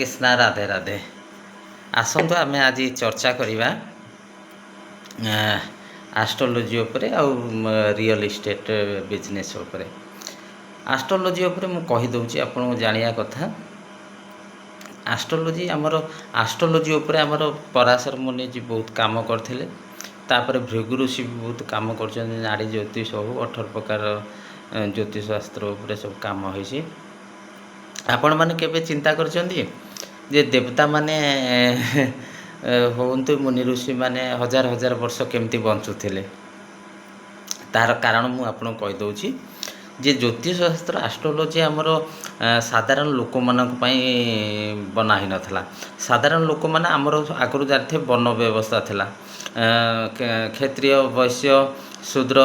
कृष्णा राधे राधे आसतु आमे आज चर्चा करिबा एस्ट्रोलॉजी उपरे आ रियल एस्टेट बिजनेस उपरे। एस्ट्रोलॉजी उपरे मु कहि दउची आपन जानिया कथा। एस्ट्रोलॉजी आमर एस्ट्रोलॉजी उपरे आमर पराशर मुनि जी बहुत काम करथिले। तापर भृगु ऋषि भी बहुत काम करछन। नाड़ी ज्योतिष हो 18 प्रकार ज्योतिष शास्त्र उपरे सब काम होइसी। आपण माने केबे चिंता करछन्ती जे देवता माने होंतु मुनि ऋषि माने हजार हजार वर्ष केमती बंचुथिले। तार कारण मु आपन कहि दउची जे ज्योतिष शास्त्र एस्ट्रोलॉजी आमर साधारण लोक मानक पई बना ही नथला। साधारण लोक माने आमर आगरु जाथे वन व्यवस्था थिला। क्षत्रिय वैश्य शूद्र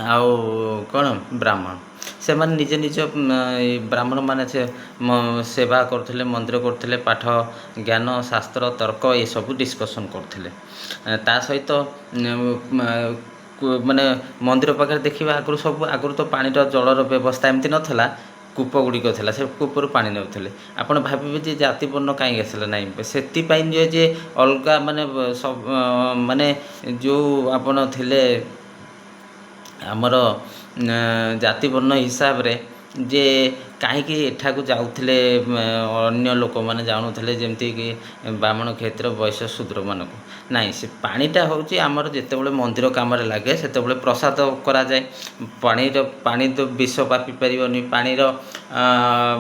आउ कौन ब्राह्मण से माने निज निज ब्राह्मण माने से सेवा करथिले, मंदिर करथिले, पाठ ज्ञान शास्त्र तर्क ये सब डिस्कशन करथिले। ता सहित माने मंदिर पाखे देखिबा आगरु सब आगरु तो पानी जलर व्यवस्था एमती नथला। कूप गुड़िक थिला से कूपर पानी नेउथिले। आपण भाबिबे जे जाति वर्ण काई आसला नाही सेति पई जे अलगा माने सब माने जो आपण थिले आमर जाति वर्ण हिसाब रे जे कहीं एठा को जाऊथिले अन्य लोक माने जानुथिले जेमती कि ब्राह्मण क्षेत्र वैश्य शूद्र मानक नाई से पानीटा होची आमर जेतेबेले मंदिर काम रे लागे सेतेबेले प्रसाद करा जाए। पानी तो विष पापी परिबनी। पानीर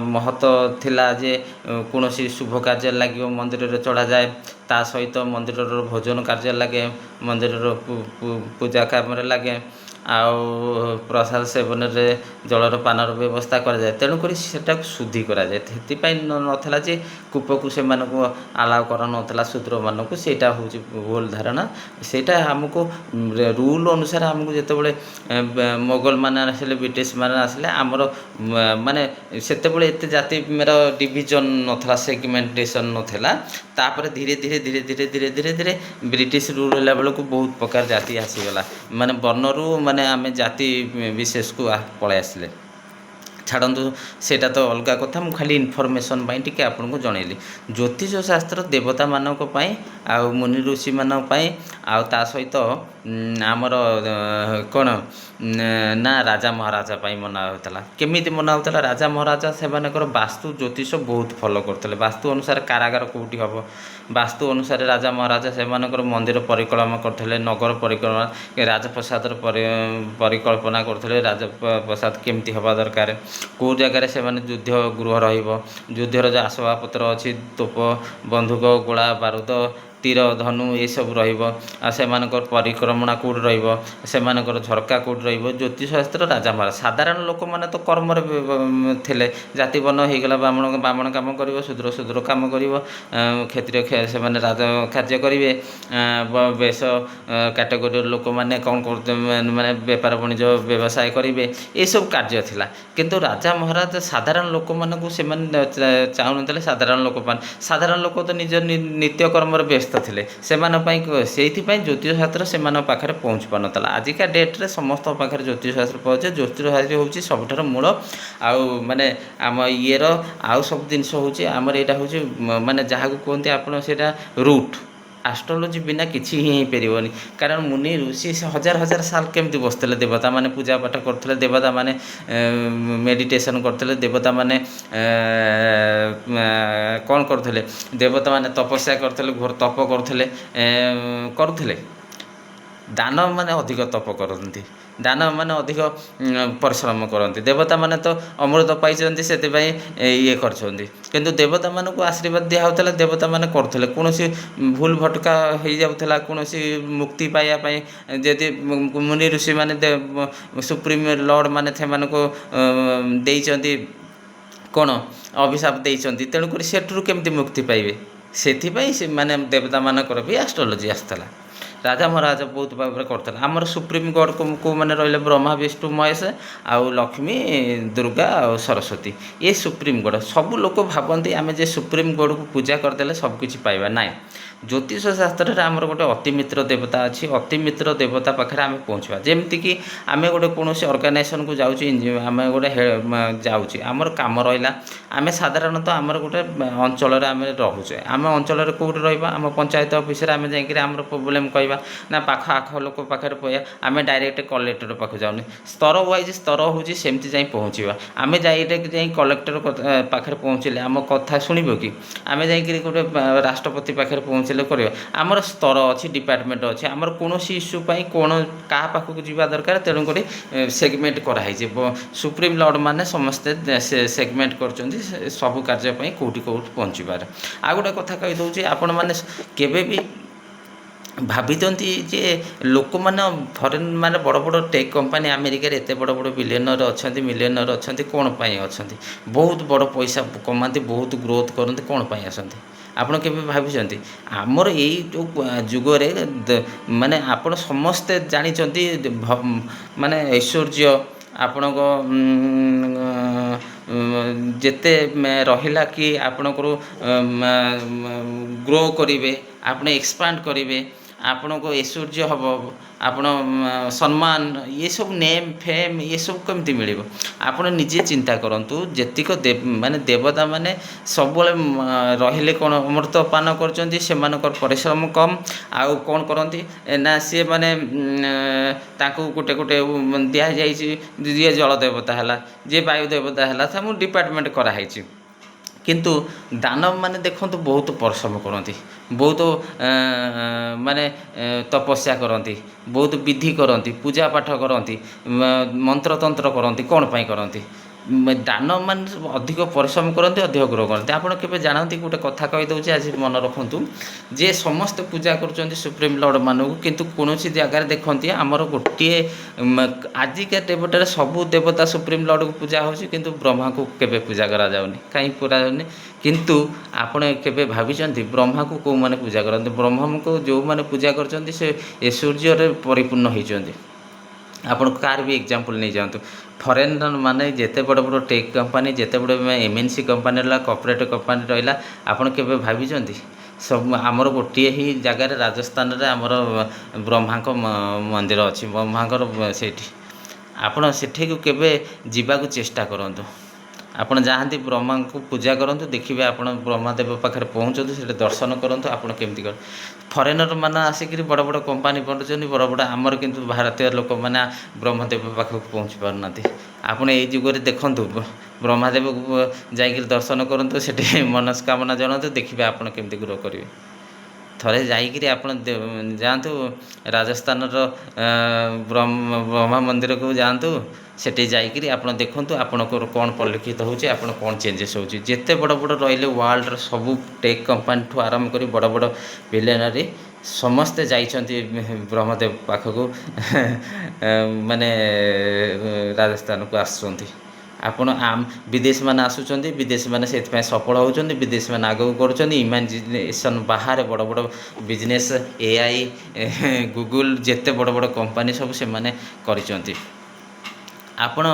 महत्व थिला जे कोनोसी शुभ कार्य लागियो मंदिर रे चढ़ा जाए। ता सहित मंदिर भोजन कार्य लागे, मंदिर पूजा काम रे लागे, आउ प्रसाद सेवन रे जलर पानर व्यवस्था करा जाए। तेणु करी सेटा शुद्धि करा जाए। सेति पई नथला जे कूप को से मानको अलाउ कर नथला शूद्र मानको। सेटा होची भूल धारणा। सेटा हमको रूल अनुसार हमको जेतेबेले मोगल माने आसले ब्रिटिश माने आसले आमर माने सेतेबेले एते जाति मेरा डिवीजन नथला, सेगमेंटेशन नथला। तापर धीरे धीरे धीरे धीरे धीरे धीरे धीरे ब्रिटिश रूल होला बेल को बहुत प्रकार जाति आसी गला। माने वर्णरू माने आमे जाति विशेष को पळे आसले। छाड़ू सेटा तो अलग कथा। मु खाली इनफॉरमेशन पाई टिके आपन को जनैली। ज्योतिष शास्त्र देवता मानक पाई आ मुनि ऋषि मानक पाई आ ता सहित आमर कोन ना राजा महाराजा पाई मना होतला। केमिति मना होतला? राजा महाराजा से मानकर वास्तु ज्योतिष बहुत फॉलो करथले। वास्तु अनुसार कारागार कोठी हबो, वास्तु अनुसार राजा महाराजा से मानकर मंदिर परिकल्पना करथले, नगर परिकल्पना, राजप्रसाद परिकल्पना करथले। राजप्रसाद केमिति हबा दरकार, को जगह से माने युद्ध गृह रहिबो, युद्धर जो आसबाबपत्र अच्छी तोप बंधुक गोला बारूद तीर धनु ये सब रहिबो। आ से मानकर परिक्रमणा कोड रहिबो, से मानकर झरका कोड रहिबो। ज्योतिष शास्त्र राजा महाराज साधारण लोक माने तो कर्म थिले। जाति वर्ण हे गला ब्राह्मण ब्राह्मण काम करिवो, शूद्र शूद्र काम करिवो, क्षत्रिय से माने राज कार्य करिवे, बेश कैटेगोरी लोक माने कोन करते माने व्यापार वाणिज्य व्यवसाय करिवे। ए सब कार्य थिला। किंतु राजा महाराज साधारण लोक मानकु से माने चाहुनतले साधारण लोक तो निज नित्य कर्म रे व्यस्त थिले। सेमान पई सेथि पई ज्योतिष शास्त्र सेमान पाखरे पहुँच पानतला। आजिका डेट रे समस्त पाखरे ज्योतिष शास्त्र पहुँचे। ज्योतिष शास्त्र होची सबठार मूल आउ माने आम इएर आउ सब जिनस होची आमर एटा होची माने जहा को कहते आपण सेटा रूट। एस्ट्रोलॉजी बिना किछि ही परिबनी। कारण मुनि ऋषि हजार हजार साल केमती बसतले। देवता माने पूजा पाठ करथले, देवता माने मेडिटेशन करथले, देवता माने कौन करथले, देवता माने तपस्या करथले, घोर तप करथले। दानव माने अधिक तप करती, दानव माने अधिक परिश्रम करती। देवता माने तो अमृत पाई से ये करछन्ती। किंतु देवता मान को आशीर्वाद दिया होता। देवता माने करथले कौन भूल भटका हो जाउथला। कौन मुक्ति पाइबा पई जदि मुनि ऋषि माने सुप्रीम लॉर्ड माने थे मान को देइचंती कौन अभिशाप देइचंती। तेणु कर सेठू केमती मुक्ति पाइबे, सेथि पई से माने देवता मानकर भी एस्ट्रोलॉजी आस्तला। राजा महाराजा बहुत भाव करते आमर सुप्रीमकोर्ट को मैंने रही ब्रह्मा विष्णु महेश आउ लक्ष्मी दुर्गा और सरस्वती ये सुप्रीमकोर्ट सब लोग भावती आम जे सुप्रीमकोर्ट को पूजा करदे सबकिछि पाइबा ना ज्योतिष शास्त्र आमर गोटे अतिमित्र देवता अच्छी अतिमित्र देवता पाखे आम पहुँचवा जमीक आम गोटे कौन अर्गानाइजेसन को जाऊँ आम गोटे जाऊँ आमर कम रहा आम साधारणतः आमर गोटे अंचल आम रोचे आम अंचल कौट रहा पंचायत ऑफिस आम जाकर प्रोब्लेम कहवा ना पाख आख लोक पाखे पया आम डायरेक्ट कलेक्टर पाख जाऊनी स्तर वाइज स्तर हूँ सेमती जाई पहुँचवा आम जाई कलेक्टर पाखे पहुँचले आम कथा शुणव कि आम जाकि गोटे राष्ट्रपति पाखे पहुँचले कर आमर स्तर अच्छी डिपार्टमेंट अच्छे आमर कौन इश्यू कौन क्या पाखक जावा दरकार तेणुक सेगमेंट कराई सुप्रीम लॉर्ड माने समस्ते सेगमेंट कर सब कार्यपाई कौटी कौट पहुँचबार आ गोटे कथा कहीदे आपण मैंने केवे भी भाविचंती जे लोक मैंने फरेन माने बड़ बड़ टेक कंपनी अमेरिका एत बड़ बड़ बिलियनर अच्छा मिलियनर अच्छा कौन पाई अच्छा बहुत बड़ पैसा कमाती बहुत ग्रोथ करते कौन पाई आसती आपण केवे भाविचंती आमर यही जो जुगरे माने आपण समस्ते जानिचंती माने ऐश्वर्य आपण जेते रहिला कि आपणकर ग्रो करेंगे आपने एक्सपांड करेंगे आपण को ऐश्वर्य हम आपण सम्मान ये सब नेम फेम ये सब कमती मिल आप निजे चिंता करूँ जेतिक माने देवता माने सब रहिले कौन अमृतपान कर परिश्रम कम आउ कौन करती ना सी माने गोटे गोटे दिया जी जल देवता है जी वायु देवता है डिपार्टमेंट कराई किंतु दानव माने देखो तो बहुत परिश्रम करती बहुत माने तपस्या करती बहुत विधि करती पूजा पाठ करती मंत्रतंत्र करती कौन पाई करती दानव मान अधिक परिश्रम करते अधिक ग्रह करते आपड़ के जानते गोटे कथा कहीदे आज मन रखु जे समस्त पूजा कर सुप्रीम लॉर्ड मानक किंतु कौन जगार देखते आमर गोटे आजिका देवतार सबू देवता सुप्रीम लॉर्ड को पूजा हो किंतु ब्रह्मा को केवे पूजा करा जाउनी कहीं पूरा जाउनी किंतु आपण केवे भाविचंती ब्रह्मा को कौ माने पूजा करते ब्रह्मा को जो माने पूजा करचंती से ऐश्वर्य परिपूर्ण होइचंती आपण कार भी एग्जांपल नहीं जातु फरेन माने जिते बड़ बड़ टेक कंपनी जिते बड़ एमएनसी कंपनी रहा कॉर्पोरेट कंपनी रहा आपण केवे भाविचंती सब आमर गोटे ही जगार राजस्थान रे आमर ब्रह्मा मंदिर अच्छी ब्रह्मा से आपण सेठी को केवे जीवा को चेष्टा करंतु आपण जाहाँती ब्रह्मा को पूजा करंतु देखिए आपण ब्रह्मदेव पाखे पहुँचतु से दर्शन करंतु आपण केमती कर फरेनर मैंने आसिक बड़ बड़ कंपनी बनुँच बड़ बड़ आमर किंतु भारतीय लोक मैंने ब्रह्मदेव पाखक पहुँची पारना आपण ये जुगरे देखु ब्रह्मदेव को जाकर दर्शन करूँ से मनस्कामना जनातु देखिए आपण केमती ग्रो करेंगे थरे जाइए आप जातु राजस्थान ब्रह्मा मंदिर को जातु सेठी जाइए आप देखूँ आपण कौन परिलक्षित होचे आपण कौन चेंजेस होचे जिते बड़ बड़ रही वर्ल्ड सब टेक कंपनी ठू आरंभ कर बड़ बड़ बिलियनरी समस्ते जाइछंती ब्रह्मदेव पाखक माने राजस्थान को आसुंती आपण आम विदेश मैंने आसुँच विदेश मैंने से सफल होती विदेश मैंने आगे कर इमेजिनेसन बाहर बड़ बड़ बिजनेस एआई गूगल जिते बड़ बड़ कंपनी सब से माने करिसंती आपण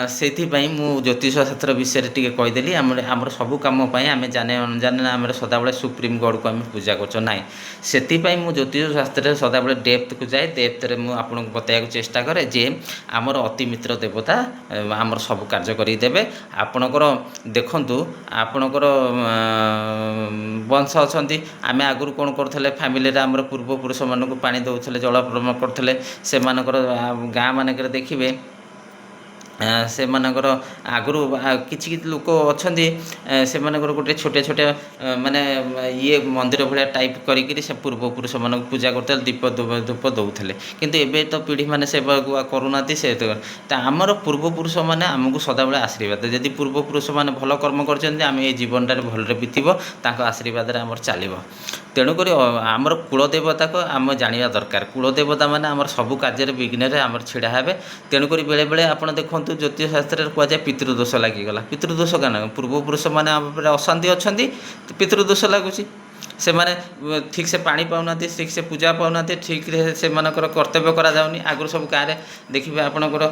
से मु ज्योतिष शास्त्र विषय टी कहीदेली आमर सबू कम आम जाने अनजाने आम सदाबले सुप्रीम गॉड को आम पूजा करना से मु ज्योतिष शास्त्र सदाबले डेप्थ को जाए डेप्थ रे मु आपन को बताया चेष्टा करे जे आमर अति मित्र देवता आमर सब कार्य करदेवे आपणकर देखंतु आपणकर वंश अच्छा आम आगुरी कौन करते फैमिली आमर पूर्वपुरुष मानक पानी दौले जल प्रदान करते से गाँ मानक देखिए से मानकर आगुरी किछि लोक अच्छा से गोटे छोटे छोटे माने ये मंदिर भाया टाइप करी से पूर्वपुरुष मानक पूजा करते दीप धूप दौले किंतु एबे तो पीढ़ी मैंने से करूना से आमर पूर्वपुरुष मैंने आमको सदाबले आशीर्वाद जदि पूर्वपुरुष मैंने भल कर्म करम ये जीवनटा भलरे बीतब आशीर्वाद आमर चलो तेणुक आमर कुलदेवता को आम जाना दरकार कुलदेवता मैंने आमर सबू कार्य विघ्न आमर छिड़ा हे तेणुक बेले बेले आप देखो ज्योतिष शास्त्र कहुए पितृदोष लगिगला पितृदोष क्या पूर्वपुरुष मैंने अशांति अच्छा पितृदोष लगुच ସେମାନେ ଠିକ୍ ସେ ପାଣି ପାଉନାହାନ୍ତି, ଠିକ୍ ସେ ପୂଜା ପାଉନାହାନ୍ତି, ଠିକ୍ରେ ସେମାନଙ୍କର କର୍ତ୍ତବ୍ୟ କରାଯାଉନି। ଆଗରୁ ସବୁ ଗାଁରେ ଦେଖିବେ ଆପଣଙ୍କର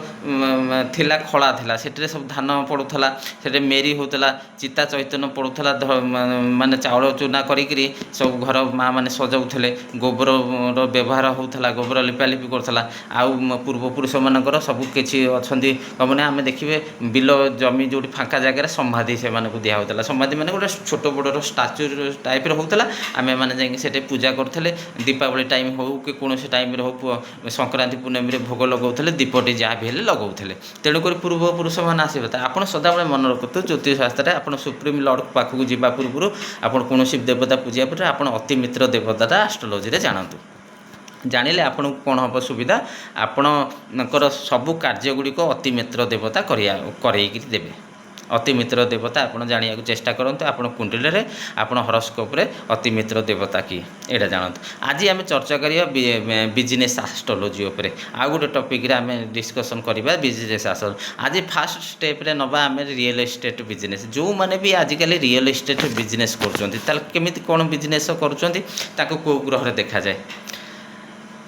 ଥିଲା ଖଳା ଥିଲା, ସେଠିରେ ସବୁ ଧାନ ପଡ଼ୁଥିଲା, ସେଠି ମେରି ହେଉଥିଲା, ଚିତା ଚୈତନ୍ୟ ପଡ଼ୁଥିଲା, ମାନେ ଚାଉଳ ଚୁନା କରିକିରି ସବୁ ଘର ମାଆ ମାନେ ସଜାଉଥିଲେ, ଗୋବରର ବ୍ୟବହାର ହେଉଥିଲା, ଗୋବର ଲିପାଲିପି କରୁଥିଲା। ଆଉ ପୂର୍ବପୁରୁଷମାନଙ୍କର ସବୁ କିଛି ଅଛନ୍ତି ମାନେ ଆମେ ଦେଖିବେ ବିଲ ଜମି ଯେଉଁଠି ଫାଙ୍କା ଜାଗାରେ ସମାଧି ସେମାନଙ୍କୁ ଦିଆହେଉଥିଲା। ସମାଧି ମାନେ ଗୋଟେ ଛୋଟ ବଡ଼ର ଷ୍ଟାଚୁ ଟାଇପ୍ର ହେଉଥିଲା, ଆମେମାନେ ଯାଇକି ସେଠି ପୂଜା କରୁଥିଲେ। ଦୀପାବଳି ଟାଇମ୍ ହେଉ କି କୌଣସି ଟାଇମ୍ରେ ହେଉ, ସଂକ୍ରାନ୍ତି ପୂର୍ଣ୍ଣମୀରେ ଭୋଗ ଲଗାଉଥିଲେ, ଦୀପଟି ଯାହା ବି ହେଲେ ଲଗାଉଥିଲେ। ତେଣୁକରି ପୂର୍ବପୁରୁଷମାନେ ଆସିବେ। ଆପଣ ସଦାବେଳେ ମନେ ରଖନ୍ତୁ, ଜ୍ୟୋତିଷ ଶାସ୍ତ୍ରରେ ଆପଣ ସୁପ୍ରିମ୍ ଲର୍ଡ଼ ପାଖକୁ ଯିବା ପୂର୍ବରୁ, ଆପଣ କୌଣସି ଦେବତା ପୂଜା ପରେ ଆପଣ ଅତି ମିତ୍ର ଦେବତାଟା ଆଷ୍ଟ୍ରୋଲୋଜିରେ ଜାଣନ୍ତୁ। ଜାଣିଲେ ଆପଣଙ୍କୁ କ'ଣ ହେବ ସୁବିଧା, ଆପଣଙ୍କର ସବୁ କାର୍ଯ୍ୟଗୁଡ଼ିକ ଅତି ମିତ୍ର ଦେବତା କରେଇକି ଦେବେ। ଅତି ମିତ୍ର ଦେବତା ଆପଣ ଜାଣିବାକୁ ଚେଷ୍ଟା କରନ୍ତୁ। ଆପଣ କୁଣ୍ଡଲିରେ, ଆପଣ ହରସ୍କୋପ୍ରେ ଅତି ମିତ୍ର ଦେବତା କିଏ ଏଇଟା ଜାଣନ୍ତୁ। ଆଜି ଆମେ ଚର୍ଚ୍ଚା କରିବା ବିଜନେସ୍ ଆଷ୍ଟ୍ରୋଲୋଜି ଉପରେ। ଆଉ ଗୋଟେ ଟପିକ୍ରେ ଆମେ ଡିସ୍କସନ୍ କରିବା ବିଜନେସ୍ ଆଷ୍ଟ୍ରୋଲୋଜି। ଆଜି ଫାର୍ଷ୍ଟ ଷ୍ଟେପ୍ରେ ନେବା ଆମେ ରିଏଲ୍ ଏଷ୍ଟେଟ୍ ବିଜନେସ୍। ଯେଉଁମାନେ ବି ଆଜିକାଲି ରିଏଲ୍ ଏଷ୍ଟେଟ୍ ବିଜନେସ୍ କରୁଛନ୍ତି, ତାହେଲେ କେମିତି କ'ଣ ବିଜନେସ୍ କରୁଛନ୍ତି, ତାକୁ କେଉଁ ଗ୍ରହରେ ଦେଖାଯାଏ?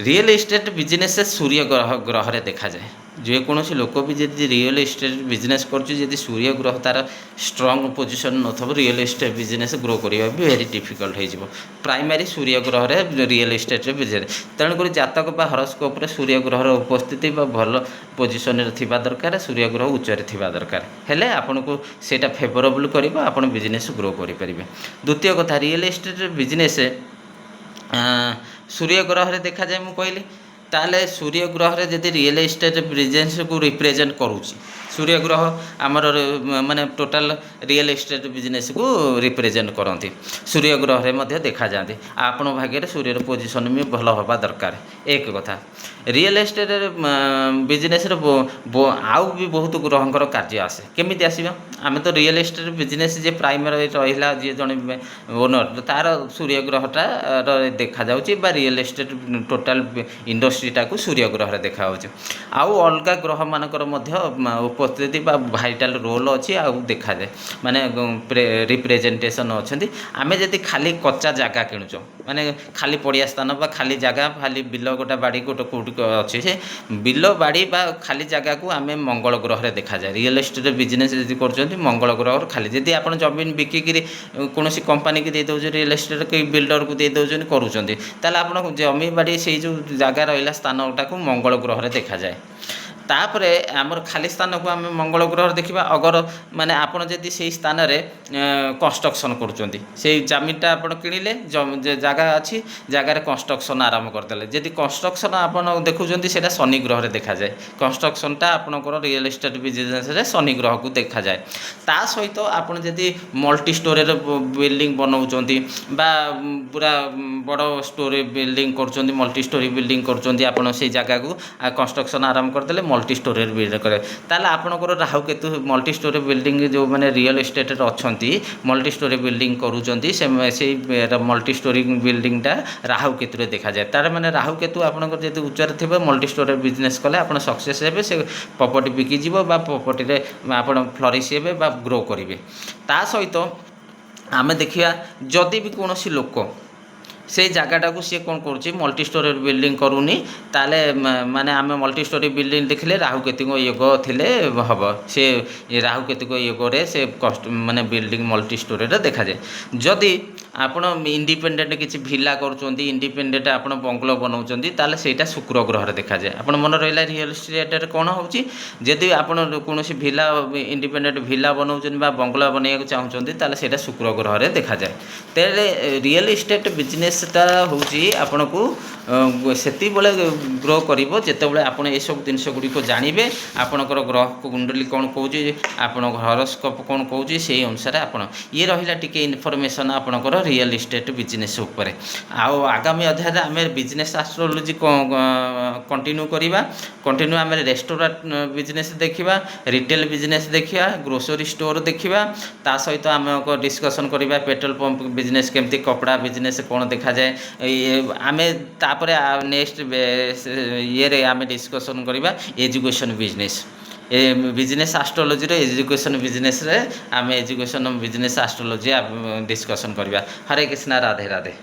ରିଏଲ୍ ଏଷ୍ଟେଟ୍ ବିଜନେସ୍ ସୂର୍ଯ୍ୟ ଗ୍ରହରେ ଦେଖାଯାଏ। ଯେକୌଣସି ଲୋକ ବି ଯଦି ରିଏଲ୍ ଏଷ୍ଟେଟ୍ ବିଜନେସ୍ କରୁଛି, ଯଦି ସୂର୍ଯ୍ୟ ଗ୍ରହ ତା'ର ଷ୍ଟ୍ରଙ୍ଗ ପୋଜିସନ୍ ନଥିବ, ରିଏଲ୍ ଏଷ୍ଟେଟ୍ ବିଜନେସ୍ ଗ୍ରୋ କରିବା ବି ଭେରି ଡିଫିକଲ୍ଟ ହୋଇଯିବ। ପ୍ରାଇମାରୀ ସୂର୍ଯ୍ୟ ଗ୍ରହରେ ରିଏଲ୍ ଏଷ୍ଟେଟ୍ରେ ବିଜନେସ୍, ତେଣୁକରି ଜାତକ ବା ହରସ୍କୋପ୍ରେ ସୂର୍ଯ୍ୟ ଗ୍ରହର ଉପସ୍ଥିତି ବା ଭଲ ପୋଜିସନ୍ରେ ଥିବା ଦରକାର, ସୂର୍ଯ୍ୟ ଗ୍ରହ ଉଚ୍ଚରେ ଥିବା ଦରକାର। ହେଲେ ଆପଣଙ୍କୁ ସେଇଟା ଫେଭରେବୁଲ୍ କରିବ, ଆପଣ ବିଜନେସ୍ ଗ୍ରୋ କରିପାରିବେ। ଦ୍ୱିତୀୟ କଥା, ରିଏଲ୍ ଏଷ୍ଟେଟ୍ ବିଜନେସ୍ ସୂର୍ଯ୍ୟ ଗ୍ରହରେ ଦେଖାଯାଏ ମୁଁ କହିଲି। ତାହେଲେ ସୂର୍ଯ୍ୟ ଗ୍ରହରେ ଯଦି ରିଏଲ୍ ଏଷ୍ଟେଟ୍ ବିଜନେସ୍କୁ ରିପ୍ରେଜେଣ୍ଟ କରୁଛି, ସୂର୍ଯ୍ୟ ଗ୍ରହ ଆମର ମାନେ ଟୋଟାଲ୍ ରିଏଲ୍ ଏଷ୍ଟେଟ୍ ବିଜନେସ୍କୁ ରିପ୍ରେଜେଣ୍ଟ କରନ୍ତି, ସୂର୍ଯ୍ୟ ଗ୍ରହରେ ମଧ୍ୟ ଦେଖାଯାଆନ୍ତି। ଆପଣଙ୍କ ଭାଗ୍ୟରେ ସୂର୍ଯ୍ୟର ପୋଜିସନ୍ ବି ଭଲ ହେବା ଦରକାର। ଏକ କଥା, ରିଏଲ୍ ଏଷ୍ଟେଟ୍ ବିଜନେସ୍ରେ ଆଉ ବି ବହୁତ ଗ୍ରହଙ୍କର କାର୍ଯ୍ୟ ଆସେ। କେମିତି ଆସିବ? ଆମେ ତ ରିଏଲ୍ ଏଷ୍ଟେଟ୍ ବିଜନେସ୍ ଯେ ପ୍ରାଇମେରୀ ରହିଲା, ଯିଏ ଜଣେ ଓନର୍, ତା'ର ସୂର୍ଯ୍ୟ ଗ୍ରହଟା ଦେଖାଯାଉଛି, ବା ରିଏଲ୍ ଏଷ୍ଟେଟ୍ ଟୋଟାଲ୍ ଇଣ୍ଡଷ୍ଟ୍ରିଟାକୁ ସୂର୍ଯ୍ୟ ଗ୍ରହରେ ଦେଖାଯାଉଛି। ଆଉ ଅଲଗା ଗ୍ରହମାନଙ୍କର ମଧ୍ୟ ଉପସ୍ଥିତି ବା ଭାଇଟାଲ୍ ରୋଲ୍ ଅଛି, ଆଉ ଦେଖାଯାଏ, ମାନେ ରିପ୍ରେଜେଣ୍ଟେସନ୍ ଅଛନ୍ତି। ଆମେ ଯଦି ଖାଲି କଚ୍ଚା ଜାଗା କିଣୁଛ, ମାନେ ଖାଲି ପଡ଼ିଆ ସ୍ଥାନ ବା ଖାଲି ଜାଗା, ଖାଲି ବିଲ ଗୋଟେ ବାଡ଼ି ଗୋଟେ କେଉଁଠି ଅଛି, ସେ ବିଲ ବାଡ଼ି ବା ଖାଲି ଜାଗାକୁ ଆମେ ମଙ୍ଗଳ ଗ୍ରହରେ ଦେଖାଯାଏ। ରିଏଲ୍ ଏଷ୍ଟେଟ୍ ବିଜନେସ୍ ଯଦି କରୁଛନ୍ତି, ମଙ୍ଗଳ ଗ୍ରହର ଖାଲି, ଯଦି ଆପଣ ଜମିନ ବିକିକିରି କୌଣସି କମ୍ପାନୀକି ଦେଇ ଦେଉଛନ୍ତି, ରିଏଲ୍ ଏଷ୍ଟେଟ୍ କି ବିଲ୍ଡରକୁ ଦେଇ ଦେଉଛନ୍ତି, କରୁଛନ୍ତି, ତାହେଲେ ଆପଣ ଜମି ବାଡ଼ି ସେଇ ଯେଉଁ ଜାଗା ରହିଲା ସ୍ଥାନଟାକୁ ମଙ୍ଗଳ ଗ୍ରହରେ ଦେଖାଯାଏ। ତାପରେ ଆମର ଖାଲି ସ୍ଥାନକୁ ଆମେ ମଙ୍ଗଳ ଗ୍ରହରେ ଦେଖିବା। ଅଗର ମାନେ ଆପଣ ଯଦି ସେଇ ସ୍ଥାନରେ କନଷ୍ଟ୍ରକ୍ସନ୍ କରୁଛନ୍ତି, ସେଇ ଜମିଟା ଆପଣ କିଣିଲେ, ଜାଗା ଅଛି, ଜାଗାରେ କନଷ୍ଟ୍ରକ୍ସନ୍ ଆରମ୍ଭ କରିଦେଲେ, ଯଦି କନଷ୍ଟ୍ରକ୍ସନ୍ ଆପଣ ଦେଖୁଛନ୍ତି, ସେଇଟା ଶନି ଗ୍ରହରେ ଦେଖାଯାଏ। କନଷ୍ଟ୍ରକ୍ସନ୍ଟା ଆପଣଙ୍କର ରିଏଲ୍ ଏଷ୍ଟେଟ୍ ବିଜନେସ୍ରେ ଶନି ଗ୍ରହକୁ ଦେଖାଯାଏ। ତା ସହିତ ଆପଣ ଯଦି ମଲ୍ଟି ଷ୍ଟୋରେର ବିଲ୍ଡିଂ ବନାଉଛନ୍ତି, ବା ପୁରା ବଡ଼ ଷ୍ଟୋରୀ ବିଲ୍ଡିଂ କରୁଛନ୍ତି, ମଲ୍ଟି ଷ୍ଟୋରୀ ବିଲ୍ଡିଂ କରୁଛନ୍ତି, ଆପଣ ସେଇ ଜାଗାକୁ କନଷ୍ଟ୍ରକ୍ସନ୍ ଆରମ୍ଭ କରିଦେଲେ, ମଲ୍ଟି ଷ୍ଟୋରେର ବିଲ୍ଡିଂ କରେ, ତାହେଲେ ଆପଣଙ୍କର ରାହୁକେତୁ ମଲ୍ଟି ଷ୍ଟୋରୀ ବିଲ୍ଡିଂ ଯେଉଁମାନେ ରିଏଲ୍ ଏଷ୍ଟେଟ୍ରେ ଅଛନ୍ତି, ମଲ୍ଟି ଷ୍ଟୋରୀ ବିଲ୍ଡିଂ କରୁଛନ୍ତି, ସେଇ ମଲ୍ଟି ଷ୍ଟୋରୀ ବିଲ୍ଡିଂଟା ରାହୁକେତୁରେ ଦେଖାଯାଏ। ତା'ର ମାନେ ରାହୁକେତୁ ଆପଣଙ୍କର ଯଦି ଉଚ୍ଚରେ ଥିବ, ମଲ୍ଟି ଷ୍ଟୋରୀ ବିଜନେସ୍ କଲେ ଆପଣ ସକ୍ସେସ୍ ହେବେ, ସେ ପ୍ରପର୍ଟି ବିକିଯିବ, ବା ପ୍ରପର୍ଟିରେ ଆପଣ ଫ୍ଲରିସ୍ ହେବେ ବା ଗ୍ରୋ କରିବେ। ତା ସହିତ ଆମେ ଦେଖିବା, ଯଦି ବି କୌଣସି ଲୋକ ସେଇ ଜାଗାଟାକୁ ସିଏ କ'ଣ କରୁଛି, ମଲ୍ଟି ଷ୍ଟୋରୀ ବିଲ୍ଡିଂ କରୁନି, ତାହେଲେ ମାନେ ଆମେ ମଲ୍ଟି ଷ୍ଟୋରୀ ବିଲ୍ଡିଂ ଦେଖିଲେ ରାହୁକେତୁଙ୍କ ୟୋଗ ଥିଲେ ହେବ। ସେ ରାହୁକେତୁଙ୍କ ୟୋଗରେ ସେ ମାନେ ବିଲ୍ଡିଂ ମଲ୍ଟି ଷ୍ଟୋରୀରେ ଦେଖାଯାଏ। ଯଦି ଆପଣ ଇଣ୍ଡିପେଣ୍ଡେଣ୍ଟ କିଛି ଭିଲା କରୁଛନ୍ତି, ଇଣ୍ଡିପେଣ୍ଡେଣ୍ଟ ଆପଣ ବଙ୍ଗଲୋ ବନାଉଛନ୍ତି, ତାହେଲେ ସେଇଟା ଶୁକ୍ର ଗ୍ରହରେ ଦେଖାଯାଏ। ଆପଣ ମନେ ରହିଲା ରିଏଲ୍ ଏଷ୍ଟେଟ୍ରେ କ'ଣ ହେଉଛି, ଯଦି ଆପଣ କୌଣସି ଭିଲା ଇଣ୍ଡିପେଣ୍ଡେଣ୍ଟ ଭିଲା ବନାଉଛନ୍ତି ବା ବଙ୍ଗଲା ବନାଇବାକୁ ଚାହୁଁଛନ୍ତି, ତାହେଲେ ସେଇଟା ଶୁକ୍ର ଗ୍ରହରେ ଦେଖାଯାଏ। ତେଣୁ ରିଏଲ୍ ଏଷ୍ଟେଟ୍ ବିଜନେସ୍ଟା ହେଉଛି ଆପଣଙ୍କୁ ସେତିକିବେଳେ ଗ୍ରୋ କରିବ, ଯେତେବେଳେ ଆପଣ ଏସବୁ ଜିନିଷ ଗୁଡ଼ିକ ଜାଣିବେ, ଆପଣଙ୍କର ଗ୍ରହ କୁଣ୍ଡଲି କ'ଣ କହୁଛି, ଆପଣଙ୍କ ହରସ୍କୋପ୍ କ'ଣ କହୁଛି, ସେଇ ଅନୁସାରେ ଆପଣ ଇଏ ରହିଲା ଟିକେ ଇନଫର୍ମେସନ୍ ଆପଣଙ୍କର ରିଏଲ୍ ଏଷ୍ଟେଟ୍ ବିଜନେସ୍ ଉପରେ। ଆଉ ଆଗାମୀ ଅଧ୍ୟାୟରେ ଆମେ ବିଜନେସ୍ ଆଷ୍ଟ୍ରୋଲୋଜି କଣ୍ଟିନ୍ୟୁ କରିବା। ଆମେ ରେଷ୍ଟୁରାଣ୍ଟ ବିଜନେସ୍ ଦେଖିବା, ରିଟେଲ୍ ବିଜନେସ୍ ଦେଖିବା, ଗ୍ରୋସରୀ ଷ୍ଟୋର୍ ଦେଖିବା। ତା ସହିତ ଆମେ ଡିସ୍କସନ୍ କରିବା ପେଟ୍ରୋଲ ପମ୍ପ ବିଜନେସ୍ କେମିତି, କପଡ଼ା ବିଜନେସ୍ କ'ଣ ଦେଖାଯାଏ। ଆମେ ତାପରେ ନେକ୍ସଟ ଇଏରେ ଆମେ ଡିସ୍କସନ୍ କରିବା ଏଜୁକେସନ୍ ବିଜନେସ୍। ଏ ବିଜନେସ୍ ଆଷ୍ଟ୍ରୋଲୋଜିର ଏଜୁକେସନ୍ ବିଜନେସ୍ରେ ଆମେ ଏଜୁକେସନ୍ ବିଜନେସ୍ ଆଷ୍ଟ୍ରୋଲୋଜି ଡିସ୍କସନ୍ କରିବା। ହରେ କୃଷ୍ଣା, ରାଧେ ରାଧେ।